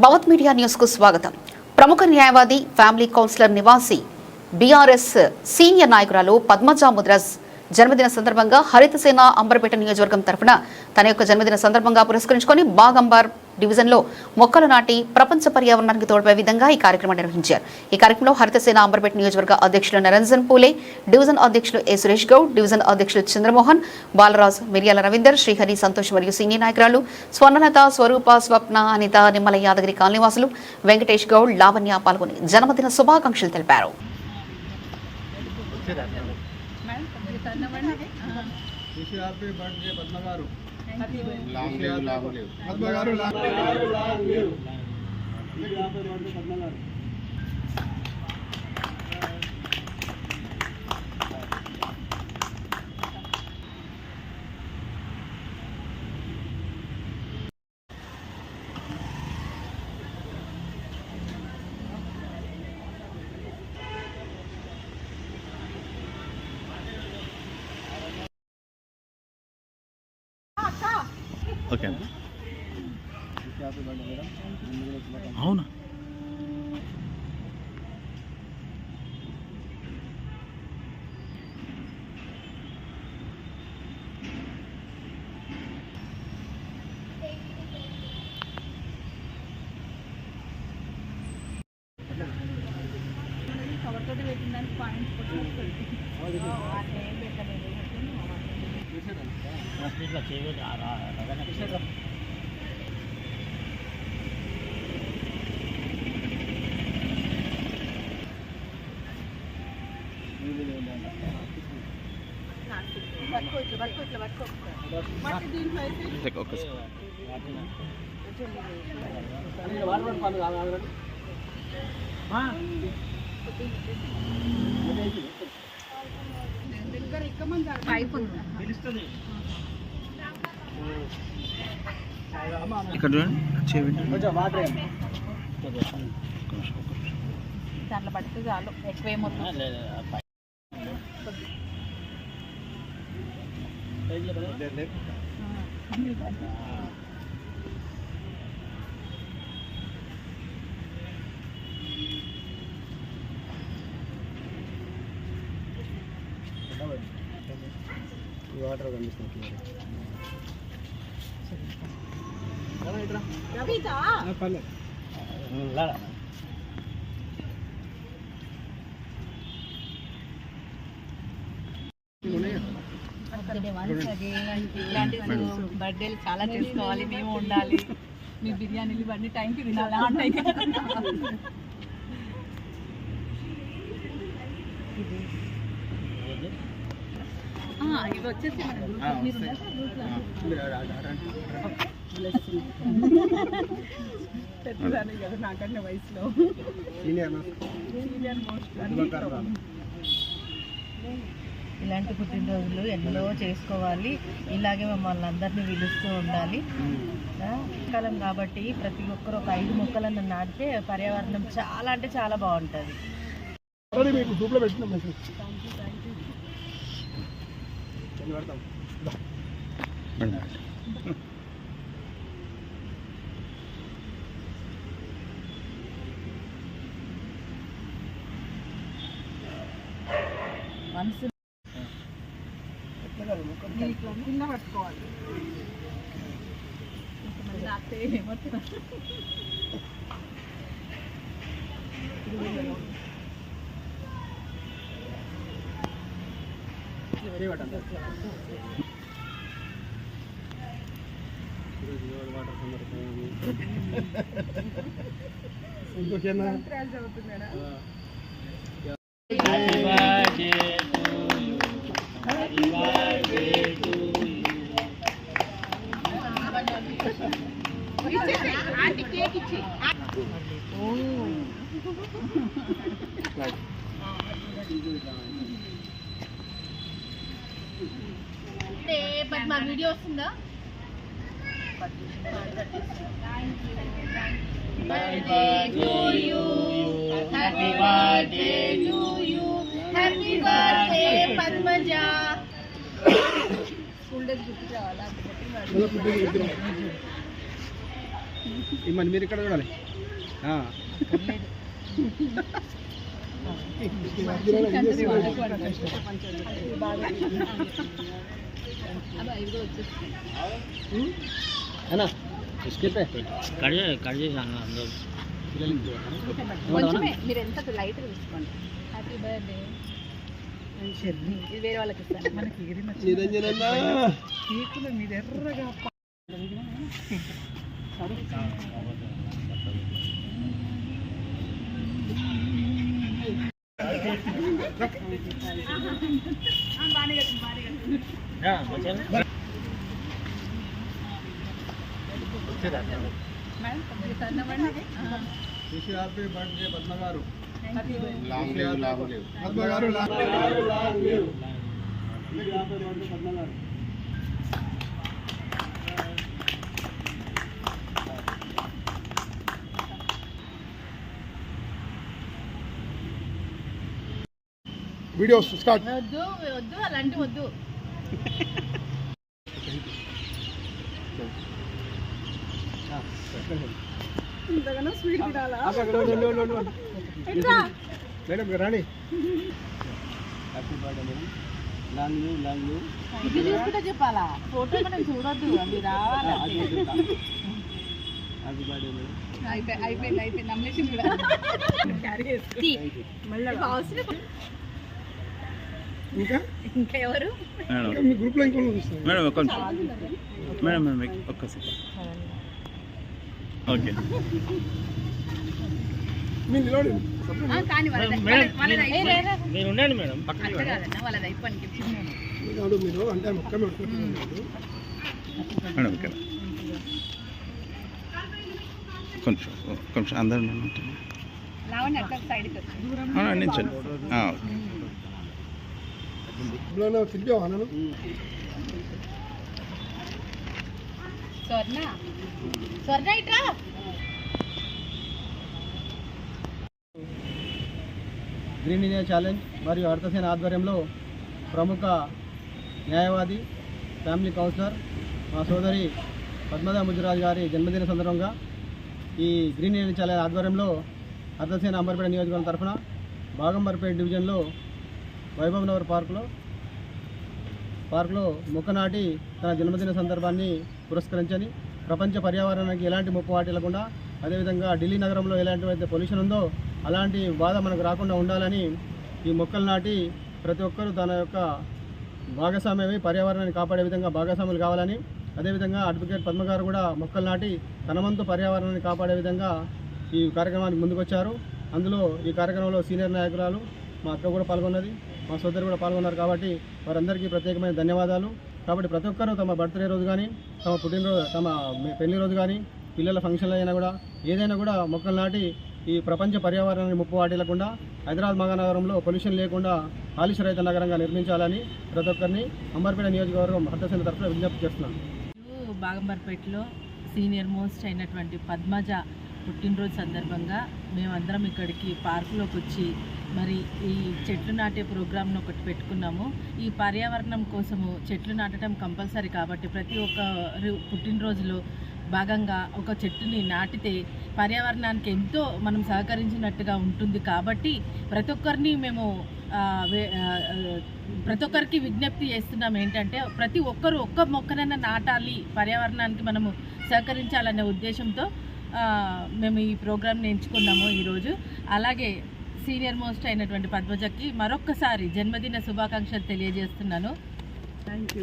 భవత్ media news కు స్వాగతం. ప్రముఖ న్యాయవాది, ఫ్యామిలీ కౌన్సిలర్, నివాసి, బీఆర్ఎస్ సీనియర్ నాయకురాలు పద్మజ ముద్రాజ్ జన్మదిన సందర్భంగా హరితసేన అంబర్పేట నియోజకవర్గం తరఫున తన యొక్క జన్మదిన సందర్భంగా పురస్కరించుకొని బాగంబార్ డివిజన్లో మొక్కలు నాటి ప్రపంచ పర్యావరణానికి తోడ్పడే విధంగా ఈ కార్యక్రమం నిర్వహించారు. ఈ కార్యక్రమంలో హరితసేన అంబర్పేట నియోజకవర్గ అధ్యక్షులు నిరంజన్ పూలే, డివిజన్ అధ్యక్షులు ఏ సురేష్ గౌడ్, డివిజన్ అధ్యక్షులు చంద్రమోహన్, బాలరాజు, మిర్యాల రవీందర్, శ్రీహరి, సంతోష్ మరియు సీనియర్ నాయకురాలు స్వర్ణలత, స్వరూప, స్వప్న, అనిత, నిమ్మల, యాదగిరి కాలనీవాసులు, వెంకటేష్ గౌడ్, లావణ్య పాల్గొని జన్మదిన శుభాకాంక్షలు తెలిపారు. ఓకే అవునా కవర్తోటి పెట్టిందని పాయింట్స్ ఇక్కడ చూడండి దాంట్లో పడితే చాలు, ఎక్కువేమవుతుంది. వాటర్ కనిపిస్తుంది. ఇలాంటి బర్త్డేలు చాలా చేసుకోవాలి, మేము ఉండాలి, మీ బిర్యానీలు ఇవన్నీ టైంకి తినాలి. ఉంటాయి ఇవి వచ్చేసి పెద్దదాన్ని కదా నాకన్నా వయసులో, ఇలాంటి పుట్టినరోజులు ఎన్నో చేసుకోవాలి. ఇలాగే మమ్మల్ని అందరినీ పిలుస్తూ ఉండాలి. కాలం కాబట్టి ప్రతి ఒక్కరు ఒక 5 మొక్కలను నాటితే పర్యావరణం చాలా అంటే చాలా బాగుంటుంది. మనసు కింద పట్టుకోవాలి. కొంతమంది నాటితే ఏమవుతుంది, చదువుతున్నాడా మా వీడియో వస్తుందా? birthday to you, happy birthday to you, happy birthday Padmaja. School days గుర్తు రావాలా? ఇమ్మని మీరు ఇక్కడ చూడాలి. అన్నా బిస్కెట్ కొంచెమే మీరు ఎంత లైట్ తీసుకోండి. Happy birthday. ఇది వేరే వాళ్ళకి ఇస్తాను. మనకి కేకులు మీద ఎర్రగా హ్యాపీ బర్త్డే పద్మ గారు. Video start. వద్దు వద్దు అలాంటి వద్దు. Madam Rani happy birthday madam. Long you long you. ఇది చూసుకుంటే చెప్పాలా, ఫోటో మనం చూడొద్దు, అది రావాలి. Happy birthday madam. అయిపోయింది నమ్మేసి కూడా ఇంకా ఎవరు మీ గ్రూప్ లో ఇంకో చూస్తాను మేడం ఒక్క మేడం మేడం ఒక్క సెకండ్. ఓకే మీరు నిలబడి కానీ మీరు ఉండండి మేడం పక్కన కాదన్న వాళ్ళది అయిపోయింది. కాదు మీరు అంటే మొక్క పెట్టుకుంటున్నారు మేడం ఇక్కడ కొంచెం కొంచెం అందరూ లావణ్య అట్లా సైడ్కి వచ్చి నిల్చండి. తిరిగావా నన్ను? స్వర్ణ ఇట్రా. గ్రీన్ ఇండియా ఛాలెంజ్ మరియు హరితసేన ఆధ్వర్యంలో ప్రముఖ న్యాయవాది, ఫ్యామిలీ కౌన్సిలర్ మా సోదరి పద్మజా ముదిరాజ్ గారి జన్మదిన సందర్భంగా ఈ గ్రీన్ ఇండియా ఛాలెంజ్ ఆధ్వర్యంలో హరితసేన అంబర్పేట నియోజకవర్గం తరఫున బాగంబర్పేట డివిజన్లో వైభవ్ నగర్ పార్కులో మొక్క నాటి తన జన్మదిన సందర్భాన్ని పురస్కరించని ప్రపంచ పర్యావరణానికి ఎలాంటి ముప్పు వాటిల్లకుండా, అదేవిధంగా ఢిల్లీ నగరంలో ఎలాంటి పొల్యూషన్ ఉందో అలాంటి బాధ మనకు రాకుండా ఉండాలని ఈ మొక్కలు నాటి ప్రతి ఒక్కరూ తన యొక్క భాగస్వామ్యమై పర్యావరణాన్ని కాపాడే విధంగా భాగస్వాములు కావాలని, అదేవిధంగా అడ్వకేట్ పద్మ గారు కూడా మొక్కలు నాటి తన వంతు పర్యావరణాన్ని కాపాడే విధంగా ఈ కార్యక్రమానికి ముందుకొచ్చారు. అందులో ఈ కార్యక్రమంలో సీనియర్ నాయకురాలు మా అక్క కూడా పాల్గొన్నది, మా సోదరు కూడా పాల్గొన్నారు. కాబట్టి వారందరికీ ప్రత్యేకమైన ధన్యవాదాలు. కాబట్టి ప్రతి ఒక్కరూ తమ బర్త్డే రోజు కానీ, తమ పుట్టినరోజు, తమ పెళ్లి రోజు కానీ, పిల్లల ఫంక్షన్లు అయినా కూడా ఏదైనా కూడా మొక్కలు నాటి ఈ ప్రపంచ పర్యావరణాన్ని ముప్పు వాటిల్లకుండా హైదరాబాద్ మహానగరంలో పొల్యూషన్ లేకుండా కాలుష్య రహిత నగరంగా నిర్మించాలని ప్రతి ఒక్కరిని అంబర్పేట నియోజకవర్గం హరితసేన తరఫున విజ్ఞప్తి చేస్తున్నాను. బాగంబర్పేటలో సీనియర్ మోస్ట్ అయినటువంటి పద్మజ పుట్టినరోజు సందర్భంగా మేమందరం ఇక్కడికి పార్కులోకి వచ్చి మరి ఈ చెట్లు నాటే ప్రోగ్రామ్ను ఒకటి పెట్టుకున్నాము. ఈ పర్యావరణం కోసము చెట్లు నాటడం కంపల్సరీ కాబట్టి ప్రతి ఒక్క పుట్టినరోజులో భాగంగా ఒక చెట్టుని నాటితే పర్యావరణానికి ఎంతో మనం సహకరించినట్టుగా ఉంటుంది. కాబట్టి ప్రతి ఒక్కరిని మేము ప్రతి ఒక్కరికి విజ్ఞప్తి చేస్తున్నాం ఏంటంటే ప్రతి ఒక్కరు ఒక్క మొక్కనైనా నాటాలి, పర్యావరణానికి మనము సహకరించాలనే ఉద్దేశంతో మేము ఈ ప్రోగ్రామ్ని ఎంచుకున్నాము ఈరోజు. అలాగే సీనియర్ మోస్ట్ అయినటువంటి పద్మజకి మరొక్కసారి జన్మదిన శుభాకాంక్షలు తెలియజేస్తున్నాను. Thank you.